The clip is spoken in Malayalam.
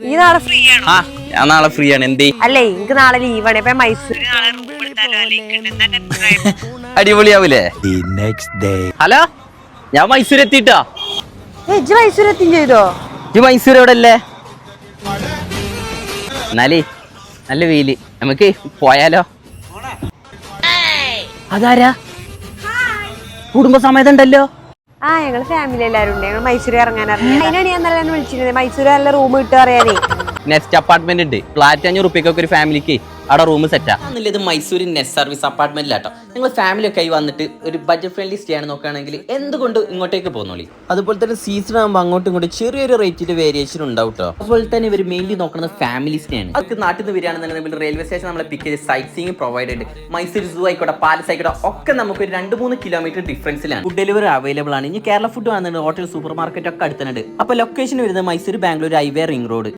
ഈ നാളെ ഫ്രീ ആണോ? ആ ഞാൻ നാളെ ഫ്രീ ആണ്. എന്തേ? അല്ലേ എനിക്ക് നാളെ ലീവാണ്. ഇപ്പൊ മൈസൂർ അടിപൊളിയാവൂലേ? ഹലോ, ഞാൻ മൈസൂർ എത്തിട്ടോ. ഇജ്ജ് മൈസൂർ എത്തിയും ചെയ്തോ? ഈ മൈസൂർ എവിടെ അല്ലേ? എന്നാലേ നല്ല വെയില്, നമുക്ക് പോയാലോ? അതാരാ? കുടുംബസമേതം ഉണ്ടല്ലോ. ആ ഞങ്ങള് ഫാമിലി എല്ലാരും ഉണ്ട്. ഞങ്ങൾ മൈസൂർ ഇറങ്ങാൻ അതിനാണ് ഞാൻ നല്ല വിളിച്ചിരുന്നത്. മൈസൂർ നല്ല റൂം കിട്ടുക അറിയാനേ. നെക്സ്റ്റ് അപ്പാർട്ട്മെന്റ് ഉണ്ട്. ഫ്ലാറ്റ് 500 റുപ്യക്കൊക്കെ ഒരു ഫാമിലിക്ക് അവിടെ റൂം സെറ്റാ. ഇത് മൈസൂർ നെസ്റ്റ് സർവീസ് അപ്പാർട്ട്മെന്റിലാട്ടോ. നിങ്ങൾ ഫാമിലി ഒക്കെ ആയി വന്നിട്ട് ഒരു ബഡ്ജറ്റ് ഫ്രണ്ട്ലി സ്റ്റേ ആണ് നോക്കുകയാണെങ്കിൽ എന്തുകൊണ്ട് ഇങ്ങോട്ടേക്ക് പോകുന്നോളി. അതുപോലെ തന്നെ സീസൺ ആകുമ്പോൾ അങ്ങോട്ടും ഇങ്ങോട്ടും ചെറിയൊരു റേറ്റിന്റെ വേരിയേഷൻ ഉണ്ടാവും കേട്ടോ. അതുപോലെ തന്നെ ഇവർ മെയിൻലി നോക്കുന്നത് ഫാമിലി സ്റ്റേ ആണ്. അവർക്ക് നാട്ടിൽ നിന്ന് വരികയാണെന്നുണ്ടെങ്കിൽ റെയിൽവേ സ്റ്റേഷൻ നമ്മളെ പിക്ക് ചെയ്ത് സൈറ്റ് സീയിങ് പ്രൊവൈഡ് ഉണ്ട്. മൈസൂർ സൂ ആയിക്കോട്ടെ, പാലസ് ആയിക്കോട്ടെ, ഒക്കെ നമുക്ക് ഒരു 2-3 കിലോമീറ്റർ ഡിഫറൻസിലാണ്. ഫുഡ് ഡെലിവറി അവൈലബിൾ ആണ്. ഇനി കേരള ഫുഡ് വന്നിട്ടുണ്ട്. ഹോട്ടൽ, സൂപ്പർ മാർക്കറ്റ് ഒക്കെ അടുത്തുണ്ട്. അപ്പോൾ ലൊക്കേഷൻ വരുന്നത് Mysore Bangalore highway ring road.